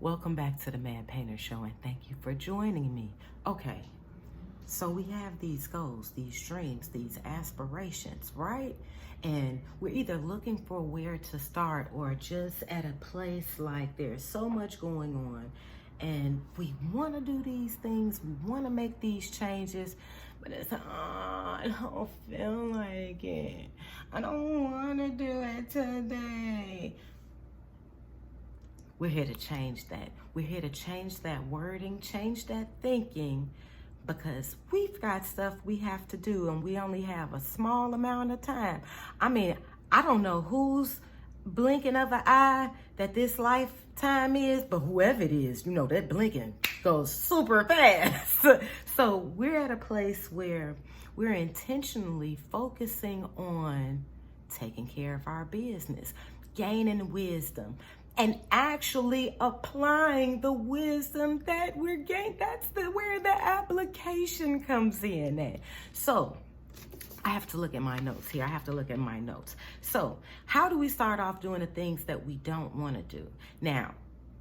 Welcome back to the Mad Painter Show, and thank you for joining me. Okay, so we have these goals, these dreams, these aspirations, right? And we're either looking for where to start or just at a place like there's so much going on and we want to do these things, we want to make these changes, but it's, I don't feel like it. I don't want to do it today. We're here to change that. We're here to change that wording, change that thinking, because we've got stuff we have to do and we only have a small amount of time. I mean, I don't know whose blinking of an eye that this lifetime is, but whoever it is, that blinking goes super fast. So we're at a place where we're intentionally focusing on taking care of our business, gaining wisdom, and actually applying the wisdom that we're gaining. That's where the application comes in at. So I have to look at my notes here. So how do we start off doing the things that we don't want to do? Now,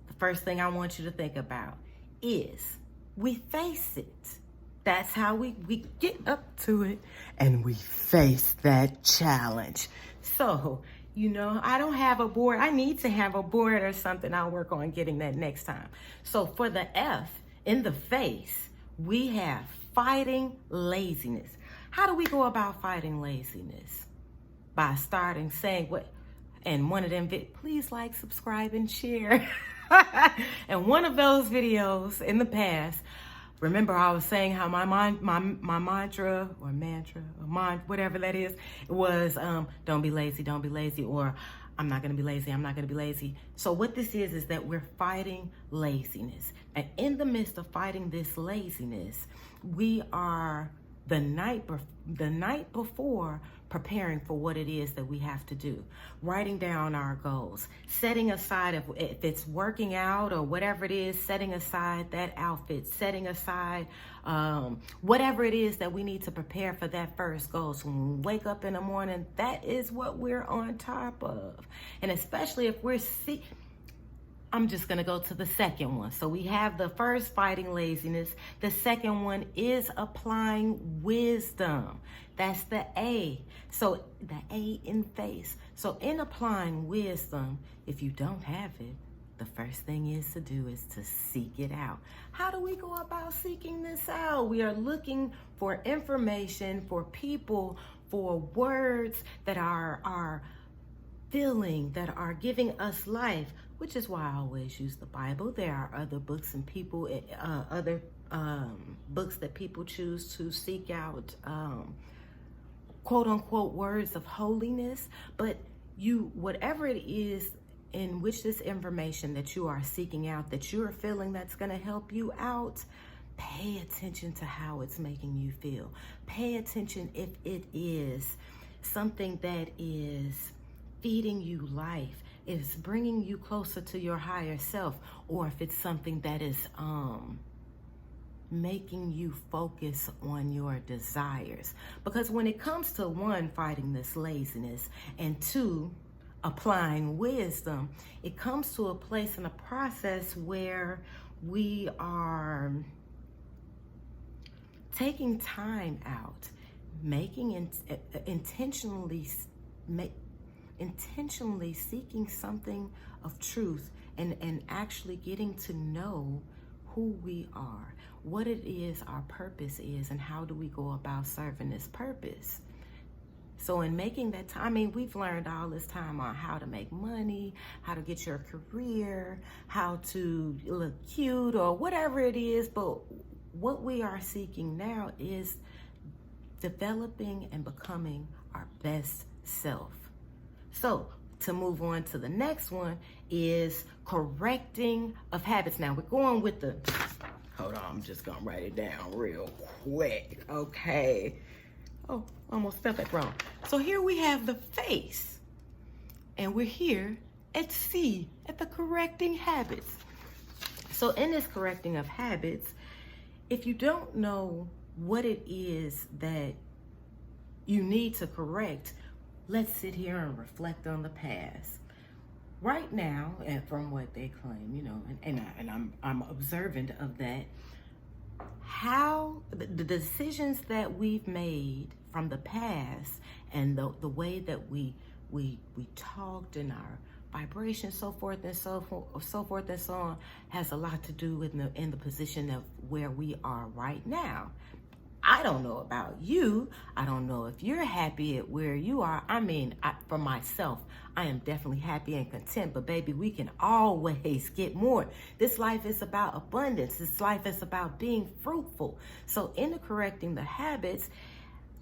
the first thing I want you to think about is we face it. That's how we get up to it and we face that challenge. So, I don't have a board. I need to have a board or something. I'll work on getting that next time. So for the F in the face, we have fighting laziness. How do we go about fighting laziness? By starting saying what, and one of them, please like, subscribe, and share. And one of those videos in the past, remember I was saying how my mantra, whatever that is, it was don't be lazy, or I'm not gonna be lazy. So what this is that we're fighting laziness. And in the midst of fighting this laziness, we are the night before preparing for what it is that we have to do, writing down our goals, setting aside if it's working out or whatever it is, setting aside that outfit, setting aside whatever it is that we need to prepare for that first goal. So when we wake up in the morning, that is what we're on top of. And especially if I'm just going to go to the second one. So we have the first, fighting laziness. The second one is applying wisdom. That's the A. So the A in face. So in applying wisdom, if you don't have it, the first thing is to seek it out. How do we go about seeking this out? We are looking for information, for people, for words that are feeling, that are giving us life, which is why I always use the Bible. There are other books and people, other books that people choose to seek out, quote unquote, words of holiness. But whatever it is in which this information that you are seeking out, that you are feeling that's going to help you out, pay attention to how it's making you feel. Pay attention if it is something that is feeding you life, is bringing you closer to your higher self, or if it's something that is making you focus on your desires. Because when it comes to one, fighting this laziness, and two, applying wisdom, it comes to a place in a process where we are taking time out, intentionally seeking something of truth, and actually getting to know who we are, what it is our purpose is, and how do we go about serving this purpose. So in making that time, we've learned all this time on how to make money, how to get your career, how to look cute, or whatever it is, but what we are seeking now is developing and becoming our best self. So to move on to the next one is correcting of habits. Now we're going with hold on, I'm just gonna write it down real quick. Okay. Oh, almost spelled that wrong. So here we have the face, and we're here at C, at the correcting habits. So in this correcting of habits, if you don't know what it is that you need to correct, let's sit here and reflect on the past. right now, and from what they claim, you know, I'm observant of that, how the decisions that we've made from the past and the way that we talked and our vibration, so forth and so forth and so on, has a lot to do with in the position of where we are right now. I don't know about you. I don't know if you're happy at where you are. I mean, for myself, I am definitely happy and content, but baby, we can always get more. This life is about abundance. This life is about being fruitful. So in correcting the habits,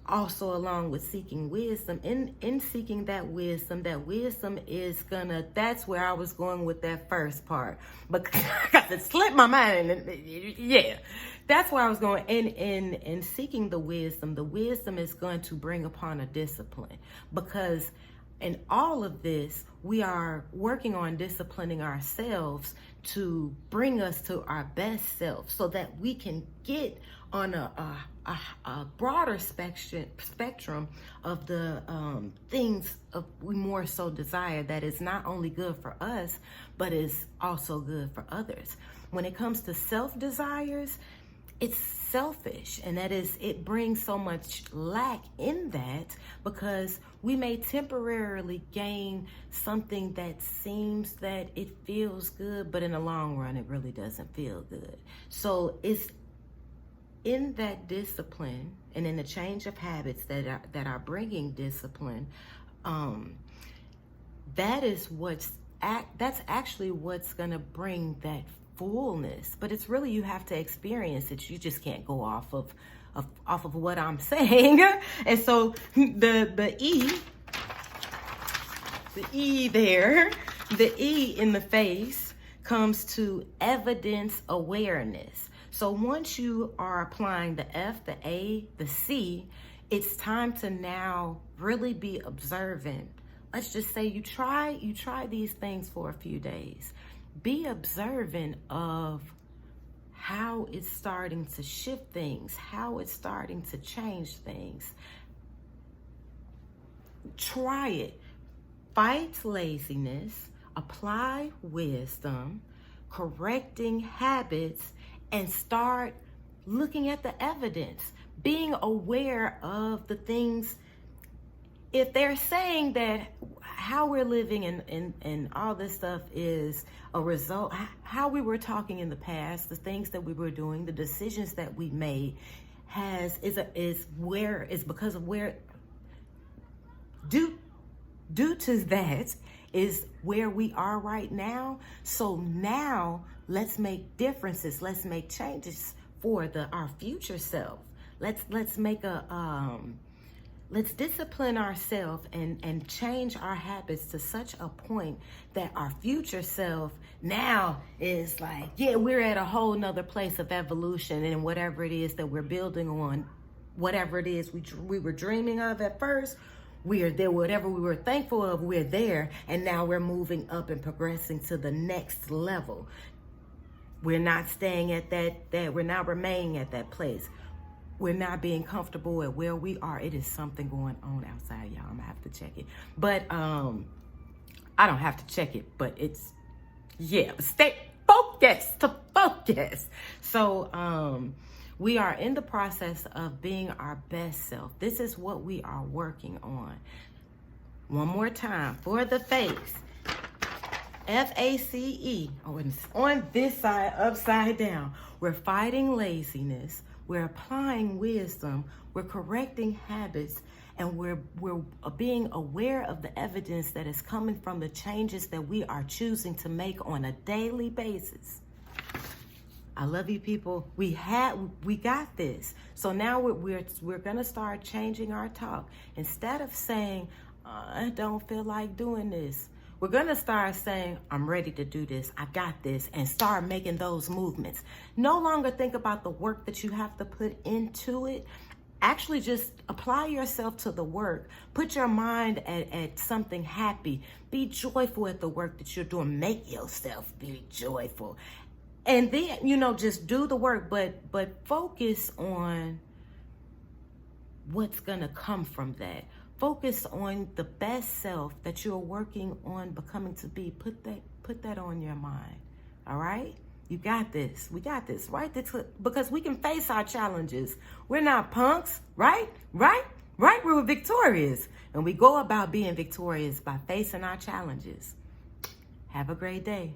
also along with seeking wisdom, in seeking that wisdom is gonna, that's where I was going with that first part, because it slipped my mind. Yeah, that's where I was going. In seeking the wisdom is going to bring upon a discipline, because in all of this, we are working on disciplining ourselves to bring us to our best self, so that we can get on a broader spectrum of the things we more so desire, that is not only good for us, but is also good for others. When it comes to self-desires, it's selfish, and that is, it brings so much lack in that, because we may temporarily gain something that seems that it feels good, but in the long run it really doesn't feel good. So it's in that discipline and in the change of habits that are bringing discipline, that's actually what's gonna bring that fullness. But it's really, you have to experience it. You just can't go off of what I'm saying. And so the E in the face comes to evidence awareness. So once you are applying the F, the A, the C, it's time to now really be observant. Let's just say you try these things for a few days. Be observant of how it's starting to shift things, how it's starting to change things. Try it. Fight laziness, apply wisdom, correcting habits, and start looking at the evidence, being aware of the things. If they're saying that how we're living and all this stuff is a result, how we were talking in the past, the things that we were doing, the decisions that we made, is because of where, due to that is where we are right now. So now let's make differences. Let's make changes for our future self. Let's make let's discipline ourselves and change our habits to such a point that our future self now is like, yeah, we're at a whole nother place of evolution, and whatever it is that we're building on, whatever it is we were dreaming of at first, we are there. Whatever we were thankful of, we're there, and now we're moving up and progressing to the next level. We're not staying at that we're not remaining at that place. We're not being comfortable at where we are. It is something going on outside, y'all. I'm gonna have to check it. But I don't have to check it, but it's, yeah, stay focused. So we are in the process of being our best self. This is what we are working on. One more time for the face. FACE. Oh, and it's on this side, upside down. We're fighting laziness. We're applying wisdom. We're correcting habits. And we're being aware of the evidence that is coming from the changes that we are choosing to make on a daily basis. I love you, people. We got this. So now we're gonna start changing our talk. Instead of saying, I don't feel like doing this, we're gonna start saying, I'm ready to do this. I got this, and start making those movements. No longer think about the work that you have to put into it. Actually, just apply yourself to the work. Put your mind at something happy. Be joyful at the work that you're doing. Make yourself be joyful. And then, just do the work, but focus on what's gonna come from that. Focus on the best self that you're working on becoming to be. Put that on your mind. All right? You got this. We got this, right? Because we can face our challenges. We're not punks, right? Right? We're victorious. And we go about being victorious by facing our challenges. Have a great day.